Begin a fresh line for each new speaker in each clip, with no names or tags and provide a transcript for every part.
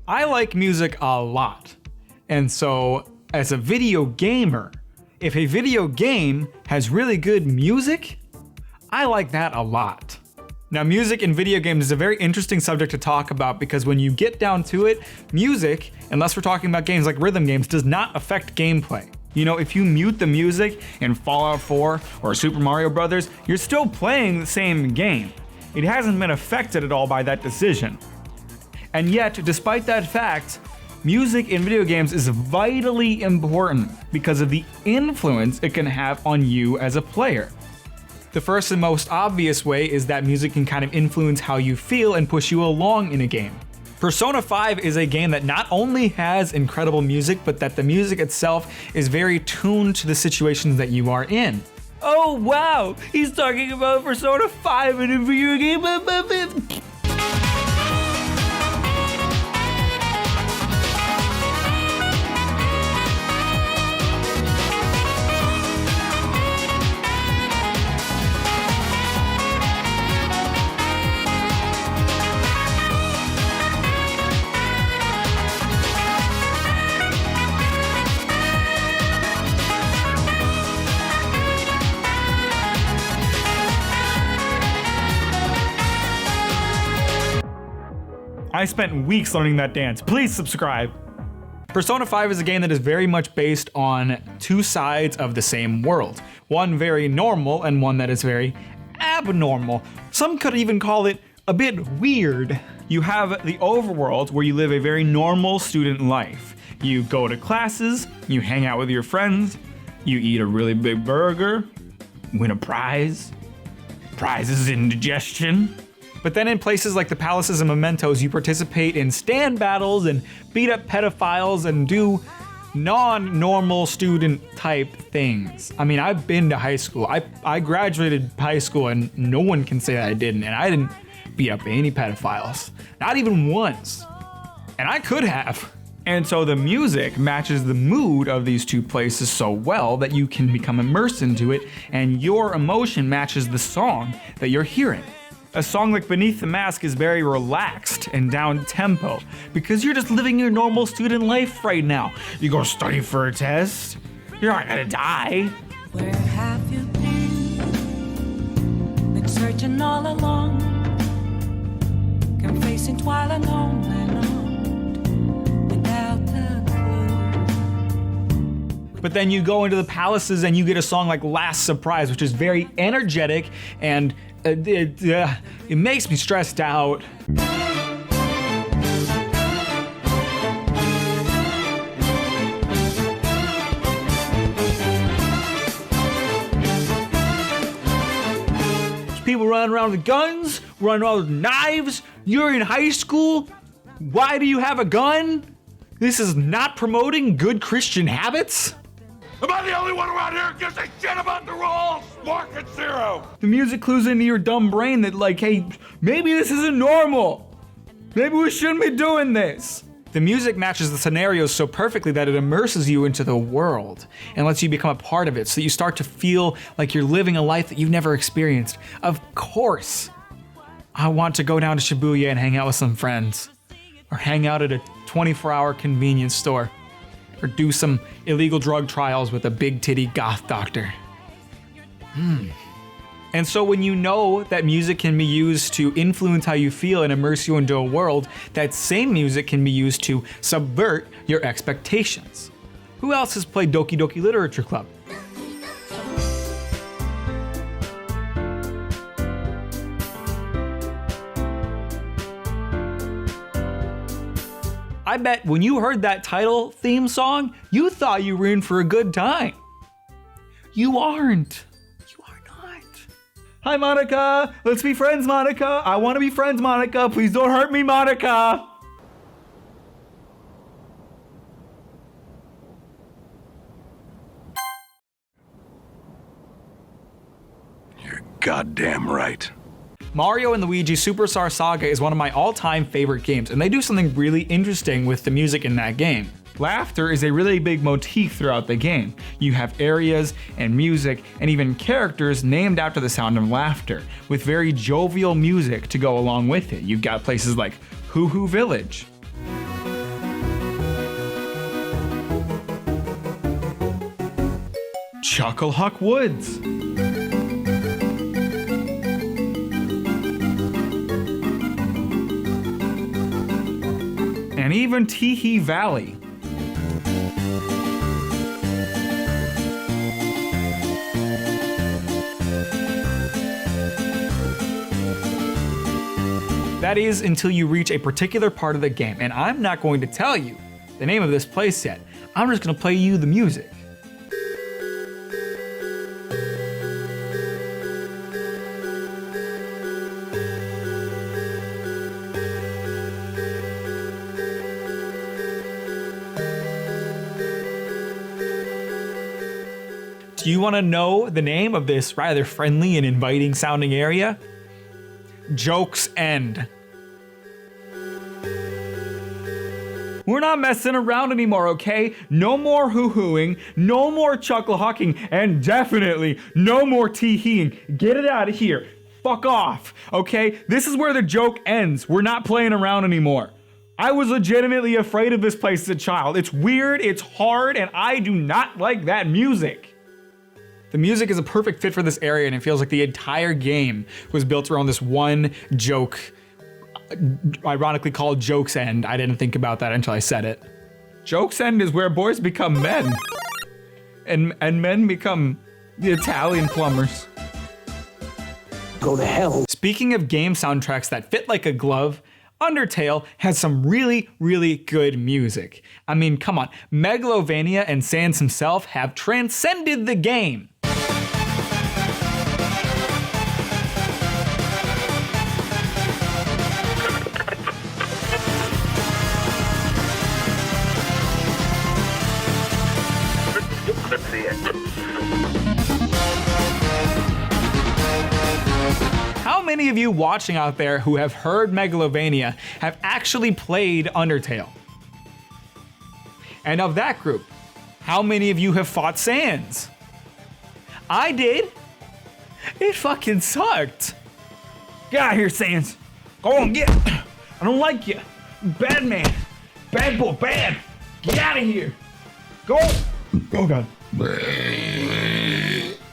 I like music a lot. And so as a video gamer, if a video game has really good music, I like that a lot. Now, music in video games is a very interesting subject to talk about because when you get down to it, music, unless we're talking about games like rhythm games, does not affect gameplay. You know, if you mute the music in Fallout 4 or Super Mario Brothers, you're still playing the same game. It hasn't been affected at all by that decision. And yet, despite that fact, music in video games is vitally important because of the influence it can have on you as a player. The first and most obvious way is that music can kind of influence how you feel and push you along in a game. Persona 5 is a game that not only has incredible music, but that the music itself is very tuned to the situations that you are in. Oh wow, he's talking about Persona 5 in a video game. I spent weeks learning that dance. Please subscribe. Persona 5 is a game that is very much based on two sides of the same world. One very normal and one that is very abnormal. Some could even call it a bit weird. You have the overworld where you live a very normal student life. You go to classes, you hang out with your friends, you eat a really big burger, win a prize, prizes indigestion. But then in places like the palaces and mementos, you participate in stand battles and beat up pedophiles and do non-normal student type things. I mean, I've been to high school. I graduated high school and no one can say that I didn't. And I didn't beat up any pedophiles, not even once. And I could have. And so the music matches the mood of these two places so well that you can become immersed into it and your emotion matches the song that you're hearing. A song like Beneath the Mask is very relaxed and down tempo because you're just living your normal student life right now. You go study for a test, you're not gonna die.
Where have you been searching all along, confessing while alone and without a clue.
But then you go into the palaces and you get a song like Last Surprise, which is very energetic and it makes me stressed out. People running around with guns, running around with knives. You're in high school. Why do you have a gun? This is not promoting good Christian habits.
Am I the only one around here who gives a shit about the rules? Market zero!
The music clues into your dumb brain that like, hey, maybe this isn't normal. Maybe we shouldn't be doing this. The music matches the scenarios so perfectly that it immerses you into the world and lets you become a part of it so that you start to feel like you're living a life that you've never experienced. Of course, I want to go down to Shibuya and hang out with some friends or hang out at a 24-hour convenience store. Or do some illegal drug trials with a big titty goth doctor. And so when you know that music can be used to influence how you feel and immerse you into a world, that same music can be used to subvert your expectations. Who else has played Doki Doki Literature Club? I bet when you heard that title theme song, you thought you were in for a good time. You aren't. You are not. Hi, Monica. Let's be friends, Monica. I want to be friends, Monica. Please don't hurt me, Monica.
You're goddamn right.
Mario and Luigi Superstar Saga is one of my all-time favorite games, and they do something really interesting with the music in that game. Laughter is a really big motif throughout the game. You have areas and music and even characters named after the sound of laughter, with very jovial music to go along with it. You've got places like Hoo Hoo Village, Chucklehuck Woods. And even Teehee Valley. That is until you reach a particular part of the game, and I'm not going to tell you the name of this place yet. I'm just gonna play you the music. Do you want to know the name of this rather friendly and inviting sounding area? Joke's End. We're not messing around anymore, okay? No more hoo-hooing, no more chuckle-hucking, and definitely no more tee-heeing. Get it out of here. Fuck off, okay? This is where the joke ends. We're not playing around anymore. I was legitimately afraid of this place as a child. It's weird, it's hard, and I do not like that music. The music is a perfect fit for this area, and it feels like the entire game was built around this one joke, ironically called Joke's End. I didn't think about that until I said it. Joke's End is where boys become men, and men become the Italian plumbers.
Go to hell.
Speaking of game soundtracks that fit like a glove, Undertale has some really, really good music. I mean, come on, Megalovania and Sans himself have transcended the game. How many of you watching out there who have heard Megalovania have actually played Undertale? And of that group, how many of you have fought Sans? I did. It fucking sucked. Get out of here, Sans. Go on, get. I don't like you. Bad man. Bad boy, bad. Get out of here. Go. Oh God. There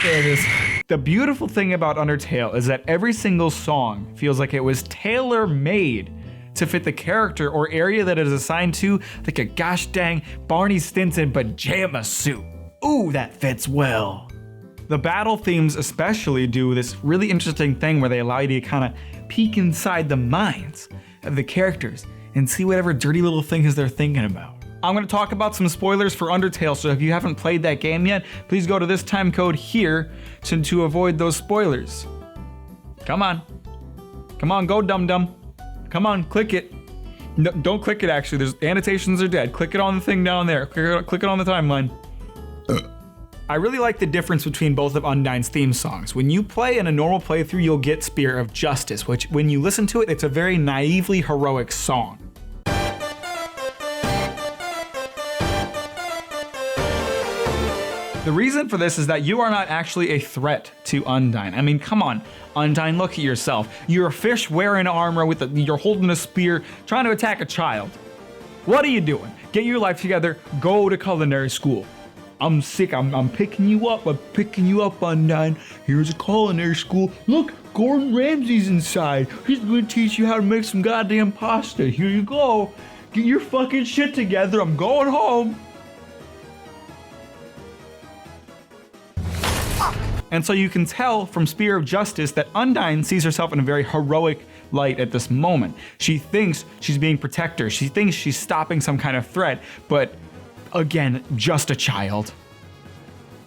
it is. The beautiful thing about Undertale is that every single song feels like it was tailor-made to fit the character or area that it is assigned to, like a gosh dang Barney Stinson pajama suit. Ooh, that fits well. The battle themes especially do this really interesting thing where they allow you to kind of peek inside the minds of the characters and see whatever dirty little things they're thinking about. I'm going to talk about some spoilers for Undertale, so if you haven't played that game yet, please go to this time code here to avoid those spoilers. Come on. Come on, go dum-dum. Come on, click it. No, don't click it actually, there's annotations are dead. Click it on the thing down there. Click it on the timeline. I really like the difference between both of Undyne's theme songs. When you play in a normal playthrough, you'll get Spear of Justice, which when you listen to it, it's a very naively heroic song. The reason for this is that you are not actually a threat to Undyne. I mean, come on, Undyne, look at yourself. You're a fish wearing armor you're holding a spear, trying to attack a child. What are you doing? Get your life together, go to culinary school. I'm sick, I'm picking you up, Undyne. Here's a culinary school. Look, Gordon Ramsay's inside. He's gonna teach you how to make some goddamn pasta. Here you go. Get your fucking shit together, I'm going home. And so you can tell from Spear of Justice that Undyne sees herself in a very heroic light at this moment. She thinks she's being protector. She thinks she's stopping some kind of threat, but again, just a child.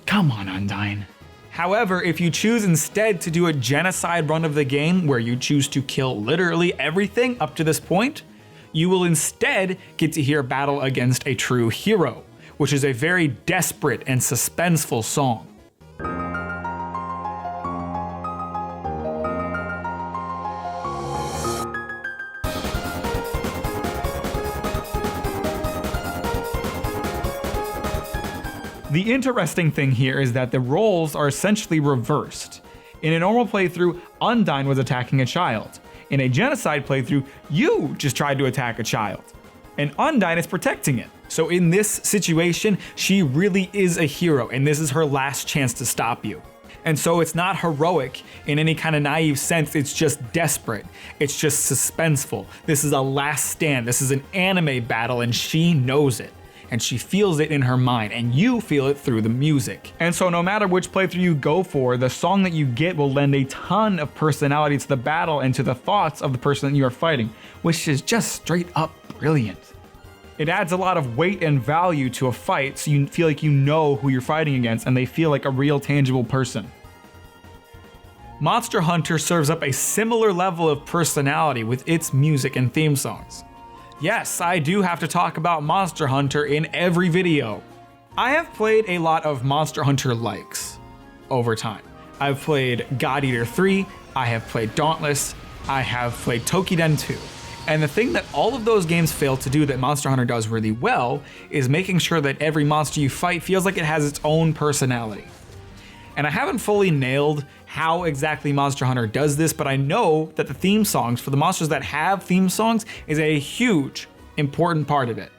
Come on, Undyne. However, if you choose instead to do a genocide run of the game where you choose to kill literally everything up to this point, you will instead get to hear battle against a true hero, which is a very desperate and suspenseful song. The interesting thing here is that the roles are essentially reversed. In a normal playthrough, Undyne was attacking a child. In a genocide playthrough, you just tried to attack a child. and Undyne is protecting it. So in this situation, she really is a hero, and this is her last chance to stop you. And so it's not heroic in any kind of naive sense, it's just desperate. It's just suspenseful. This is a last stand. This is an anime battle, and she knows it. And she feels it in her mind, and you feel it through the music. And so no matter which playthrough you go for, the song that you get will lend a ton of personality to the battle and to the thoughts of the person that you are fighting, which is just straight up brilliant. It adds a lot of weight and value to a fight, so you feel like you know who you're fighting against and they feel like a real tangible person. Monster Hunter serves up a similar level of personality with its music and theme songs. Yes, I do have to talk about Monster Hunter in every video. I have played a lot of Monster Hunter likes over time. I've played God Eater 3, I have played Dauntless, I have played Tokiden 2. And the thing that all of those games fail to do that Monster Hunter does really well is making sure that every monster you fight feels like it has its own personality. And I haven't fully nailed how exactly Monster Hunter does this, but I know that the theme songs for the monsters that have theme songs is a huge, important part of it.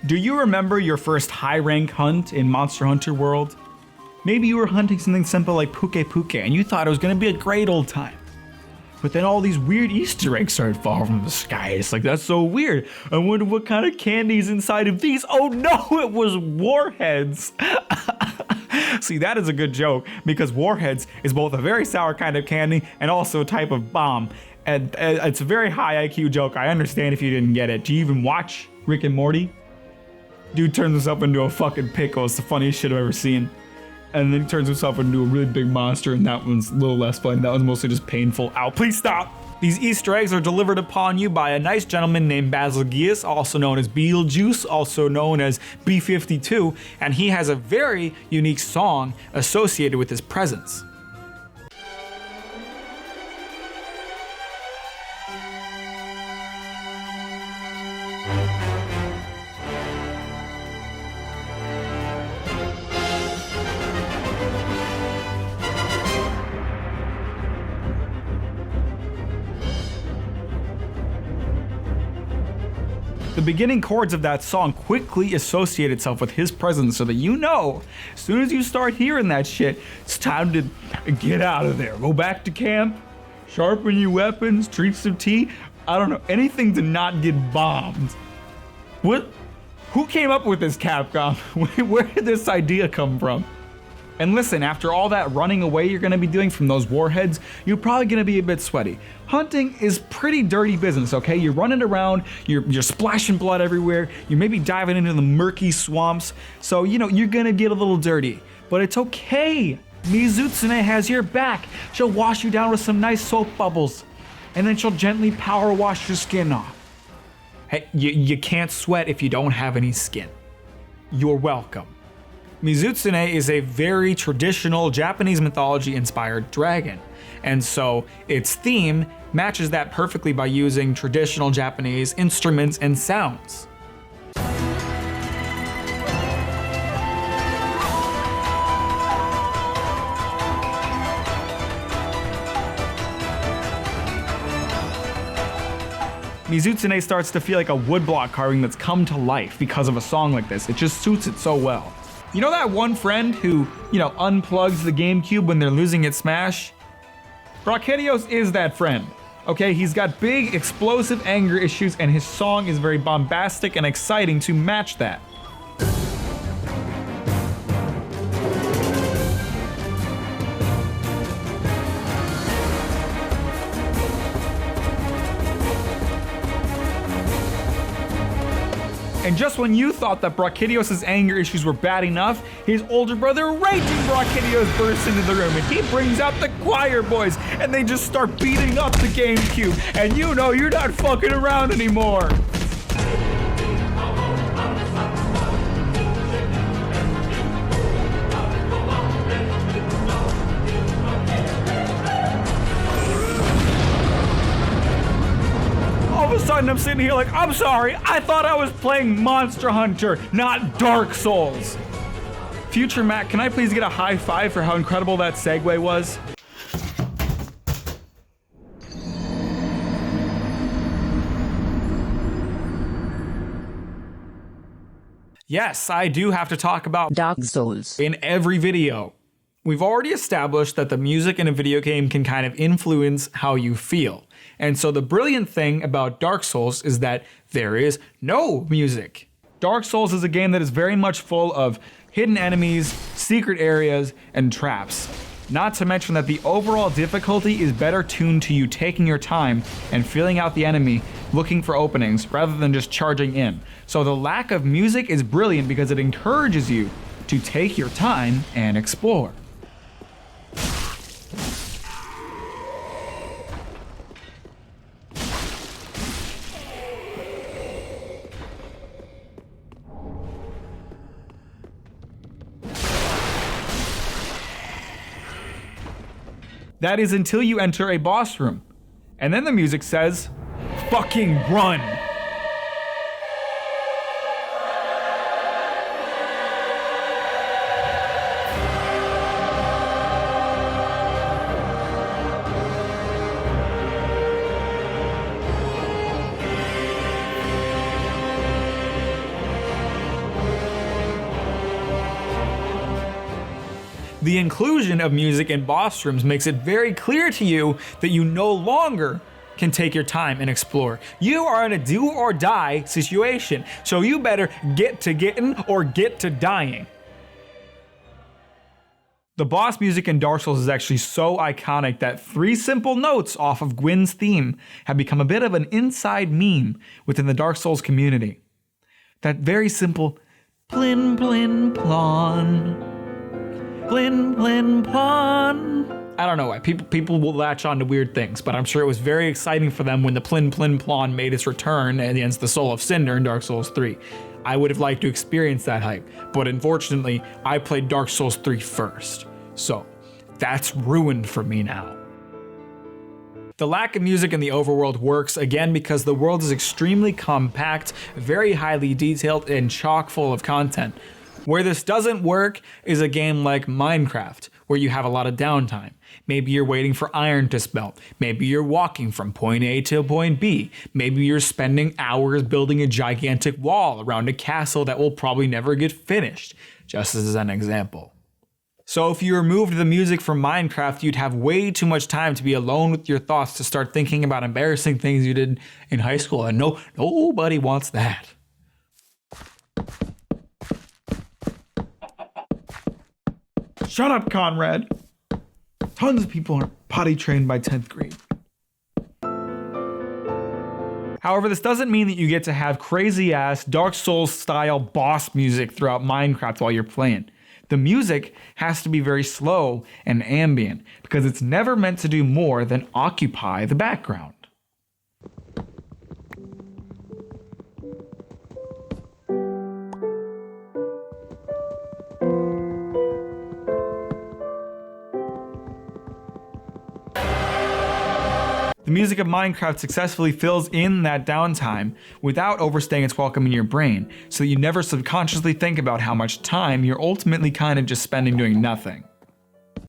Do you remember your first high rank hunt in Monster Hunter World? Maybe you were hunting something simple like Puke Puke and you thought it was gonna be a great old time. But then all these weird Easter eggs started falling from the sky. It's like, that's so weird. I wonder what kind of candy is inside of these. Oh no, it was warheads. See, that is a good joke because warheads is both a very sour kind of candy and also a type of bomb. And it's a very high IQ joke. I understand if you didn't get it. Do you even watch Rick and Morty? Dude turns himself into a fucking pickle. It's the funniest shit I've ever seen. And then he turns himself into a really big monster, and that one's a little less funny. That one's mostly just painful. Ow, please stop! These Easter eggs are delivered upon you by a nice gentleman named Basil Gius, also known as Beetlejuice, also known as B-52, and he has a very unique song associated with his presence. The beginning chords of that song quickly associate itself with his presence so that you know, as soon as you start hearing that shit, it's time to get out of there. Go back to camp, sharpen your weapons, drink some tea. I don't know, anything to not get bombed. What? Who came up with this, Capcom? Where did this idea come from? And listen, after all that running away you're gonna be doing from those warheads, you're probably gonna be a bit sweaty. Hunting is pretty dirty business, okay? You're running around, you're splashing blood everywhere, you're maybe diving into the murky swamps, so you know, you're gonna get a little dirty. But it's okay, Mizutsune has your back. She'll wash you down with some nice soap bubbles, and then she'll gently power wash your skin off. Hey, you can't sweat if you don't have any skin. You're welcome. Mizutsune is a very traditional Japanese mythology inspired dragon, and so its theme matches that perfectly by using traditional Japanese instruments and sounds. Mizutsune starts to feel like a woodblock carving that's come to life because of a song like this. It just suits it so well. You know that one friend who, unplugs the GameCube when they're losing at Smash? Brachelios is that friend. Okay, he's got big, explosive anger issues, and his song is very bombastic and exciting to match that. And just when you thought that Brachelios' anger issues were bad enough, his older brother, Raging Brachelios, bursts into the room and he brings out the choir boys and they just start beating up the GameCube. And you know you're not fucking around anymore. All of a sudden I'm sitting here like, I'm sorry, I thought I was playing Monster Hunter, not Dark Souls. Future Mack, can I please get a high five for how incredible that segue was? Yes, I do have to talk about
Dark Souls.
in every video. We've already established that the music in a video game can kind of influence how you feel. And so the brilliant thing about Dark Souls is that there is no music. Dark Souls is a game that is very much full of hidden enemies, secret areas, and traps. Not to mention that the overall difficulty is better tuned to you taking your time and feeling out the enemy, looking for openings, rather than just charging in. So the lack of music is brilliant because it encourages you to take your time and explore. That is until you enter a boss room. And then the music says, fucking run. The inclusion of music in boss rooms makes it very clear to you that you no longer can take your time and explore. You are in a do or die situation, so you better get to getting or get to dying. The boss music in Dark Souls is actually so iconic that 3 simple notes off of Gwyn's theme have become a bit of an inside meme within the Dark Souls community. That very simple plin plin plon. Plin, plin, plon. I don't know why. People will latch on to weird things, but I'm sure it was very exciting for them when the plin, plin, plon made its return against the Soul of Cinder in Dark Souls 3. I would have liked to experience that hype, but unfortunately, I played Dark Souls 3 first. So, that's ruined for me now. The lack of music in the overworld works again because the world is extremely compact, very highly detailed, and chock full of content. Where this doesn't work is a game like Minecraft, where you have a lot of downtime. Maybe you're waiting for iron to smelt. Maybe you're walking from point A to point B. Maybe you're spending hours building a gigantic wall around a castle that will probably never get finished, just as an example. So if you removed the music from Minecraft, you'd have way too much time to be alone with your thoughts to start thinking about embarrassing things you did in high school, and nobody wants that. Shut up, Conrad. Tons of people are potty trained by 10th grade. However, this doesn't mean that you get to have crazy ass Dark Souls style boss music throughout Minecraft while you're playing. The music has to be very slow and ambient because it's never meant to do more than occupy the background. The music of Minecraft successfully fills in that downtime without overstaying its welcome in your brain, so that you never subconsciously think about how much time you're ultimately kind of just spending doing nothing.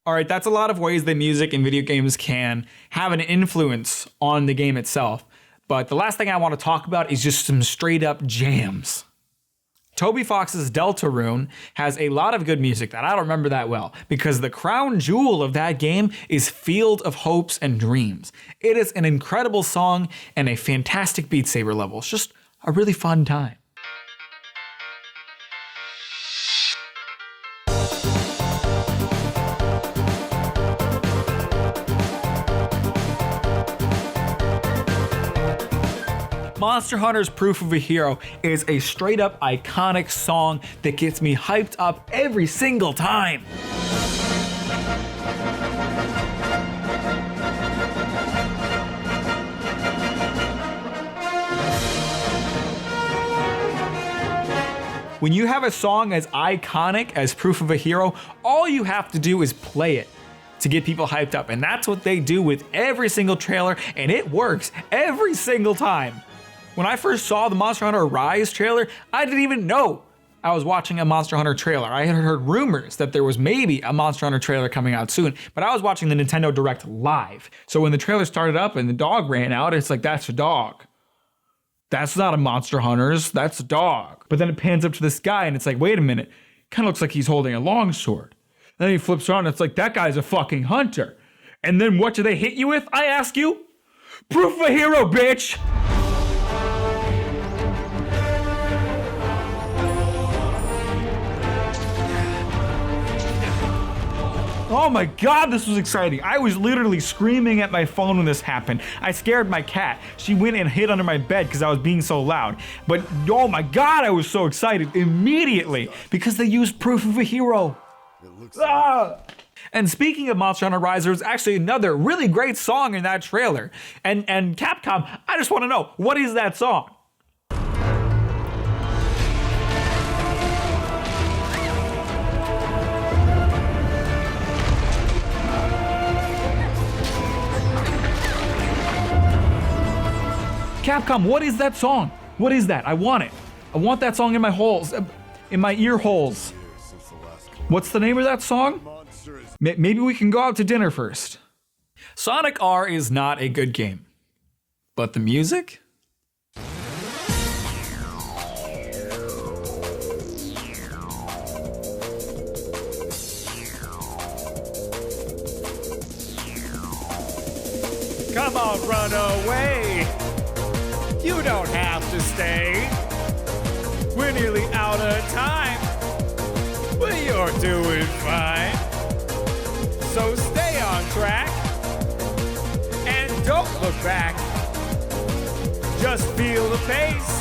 Alright, that's a lot of ways that music in video games can have an influence on the game itself, but the last thing I want to talk about is just some straight up jams. Toby Fox's Deltarune has a lot of good music that I don't remember that well, because the crown jewel of that game is Field of Hopes and Dreams. It is an incredible song and a fantastic Beat Saber level. It's just a really fun time. Monster Hunter's Proof of a Hero is a straight up iconic song that gets me hyped up every single time. When you have a song as iconic as Proof of a Hero, all you have to do is play it to get people hyped up, and that's what they do with every single trailer, and it works every single time. When I first saw the Monster Hunter Rise trailer, I didn't even know I was watching a Monster Hunter trailer. I had heard rumors that there was maybe a Monster Hunter trailer coming out soon, but I was watching the Nintendo Direct live. So when the trailer started up and the dog ran out, it's like, that's a dog. That's not a Monster Hunter's, that's a dog. But then it pans up to this guy and it's like, wait a minute, kind of looks like he's holding a longsword. Then he flips around and it's like, that guy's a fucking hunter. And then what do they hit you with, I ask you? Proof of a hero, bitch! Oh my god, this was exciting. I was literally screaming at my phone when this happened. I scared my cat. She went and hid under my bed because I was being so loud. But oh my god, I was so excited immediately because they used Proof of a Hero. Ah! And speaking of Monster Hunter Rise, there's actually another really great song in that trailer. And Capcom, I just want to know, what is that song? Capcom, what is that song? What is that? I want it. I want that song in my holes, in my ear holes. What's the name of that song? Maybe we can go out to dinner first. Sonic R is not a good game, but the music? Come on, run away. You don't have to stay. We're nearly out of time, but you're doing fine. So stay on track and don't look back. Just feel the pace.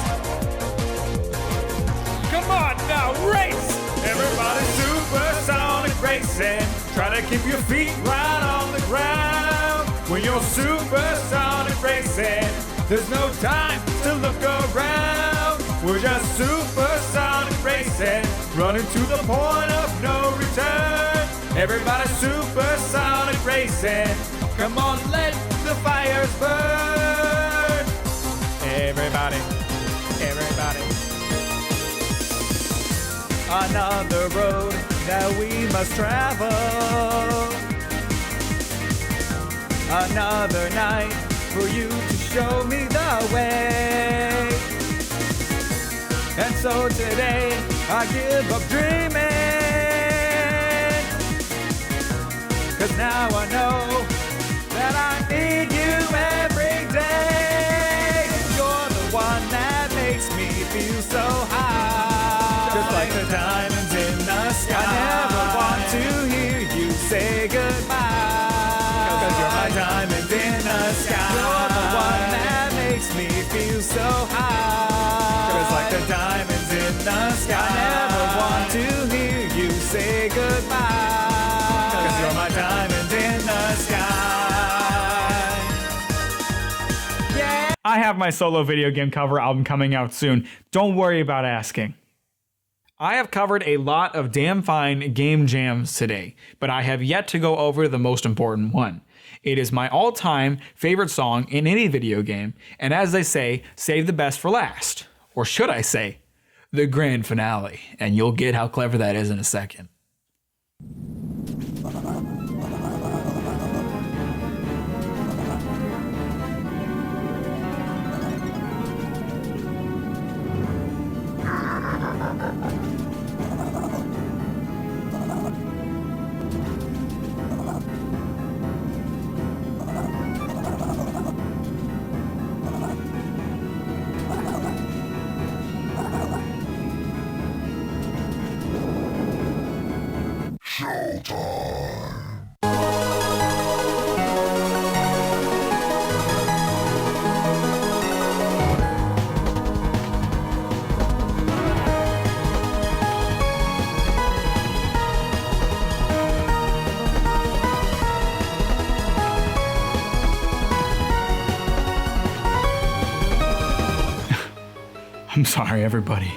Come on now, race! Everybody supersonic racing. Try to keep your feet right on the ground. When you're supersonic racing, there's no time to look around. We're just supersonic racing, running to the point of no return. Everybody supersonic racing. Come on, let the fires burn. Everybody, everybody. Another road that we must travel. Another night for you to show me the way. And so today I give up dreaming, 'cause now I know that I need you every day. You're the one that makes me feel so high, just like the diamonds in the sky. I never want to hear you say goodbye, 'cause you're my diamond in the sky. You're the one that makes me feel so high, just like the diamonds in the sky. I never want to hear you say goodbye, 'cause you're my diamond in the sky. Yeah. I have my solo video game cover album coming out soon. Don't worry about asking. I have covered a lot of damn fine game jams today, but I have yet to go over the most important one. It is my all-time favorite song in any video game, and as they say, save the best for last. Or should I say, the grand finale, and you'll get how clever that is in a second. I'm sorry, everybody.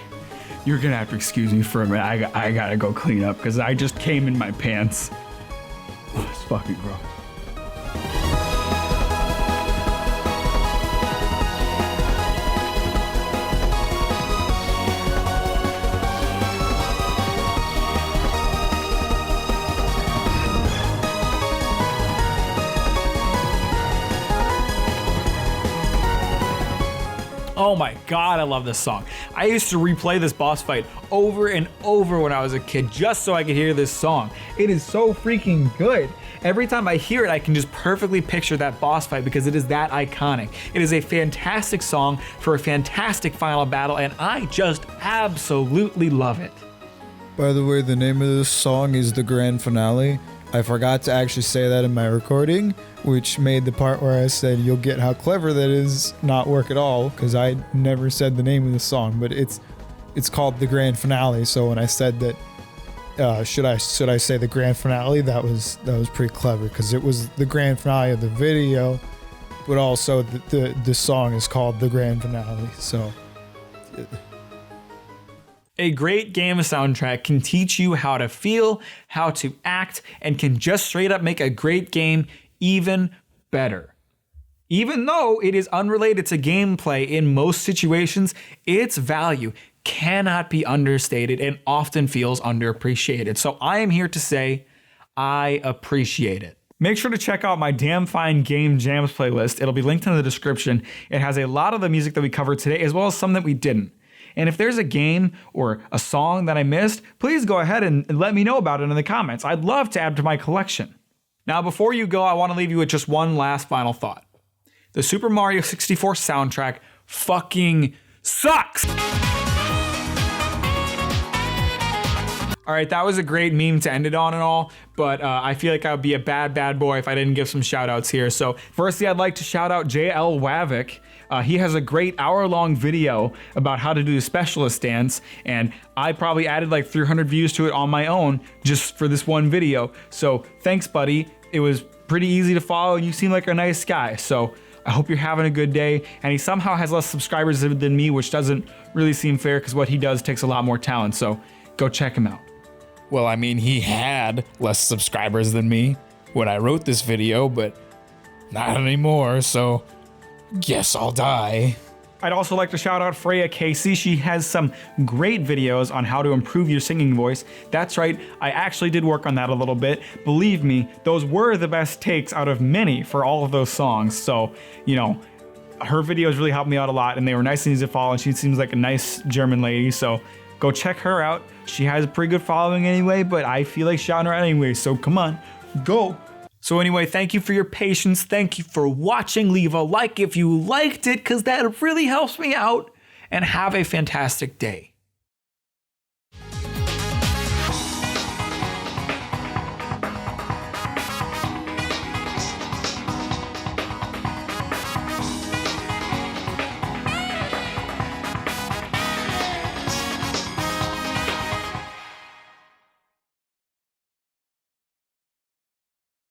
You're gonna have to excuse me for a minute. I gotta go clean up because I just came in my pants. Oh, it's fucking gross. Oh my God, I love this song. I used to replay this boss fight over and over when I was a kid just so I could hear this song. It is so freaking good. Every time I hear it, I can just perfectly picture that boss fight because it is that iconic. It is a fantastic song for a fantastic final battle, and I just absolutely love it.
By the way, the name of this song is the grand finale. I forgot to actually say that in my recording, which made the part where I said you'll get how clever that is not work at all, because I never said the name of the song, but it's called the grand finale. So when I said that, should I say the grand finale, that was pretty clever, because it was the grand finale of the video, but also the song is called the grand finale. So
a great game soundtrack can teach you how to feel, how to act, and can just straight up make a great game even better. Even though it is unrelated to gameplay in most situations, its value cannot be understated and often feels underappreciated. So I am here to say I appreciate it. Make sure to check out my Damn Fine Game Jams playlist. It'll be linked in the description. It has a lot of the music that we covered today, as well as some that we didn't. And if there's a game or a song that I missed, please go ahead and let me know about it in the comments. I'd love to add to my collection. Now, before you go, I want to leave you with just one last final thought. The Super Mario 64 soundtrack fucking sucks! All right, that was a great meme to end it on and all, but I feel like I would be a bad boy if I didn't give some shout outs here. So firstly, I'd like to shout out JLWavock. He has a great hour-long video about how to do the specialist dance, and I probably added like 300 views to it on my own just for this one video. So thanks, buddy. It was pretty easy to follow, and you seem like a nice guy. So I hope you're having a good day. And he somehow has less subscribers than me, which doesn't really seem fair because what he does takes a lot more talent. So go check him out. Well, I mean, he had less subscribers than me when I wrote this video, but not anymore, so guess I'll die. I'd also like to shout out Freya Casey. She has some great videos on how to improve your singing voice. That's right, I actually did work on that a little bit. Believe me, those were the best takes out of many for all of those songs. So, you know, her videos really helped me out a lot, and they were nice and easy to follow, and she seems like a nice German lady, so go check her out. She has a pretty good following anyway, but I feel like shouting her out anyway, so come on, go. So anyway, thank you for your patience. Thank you for watching. Leave a like if you liked it, because that really helps me out. And have a fantastic day.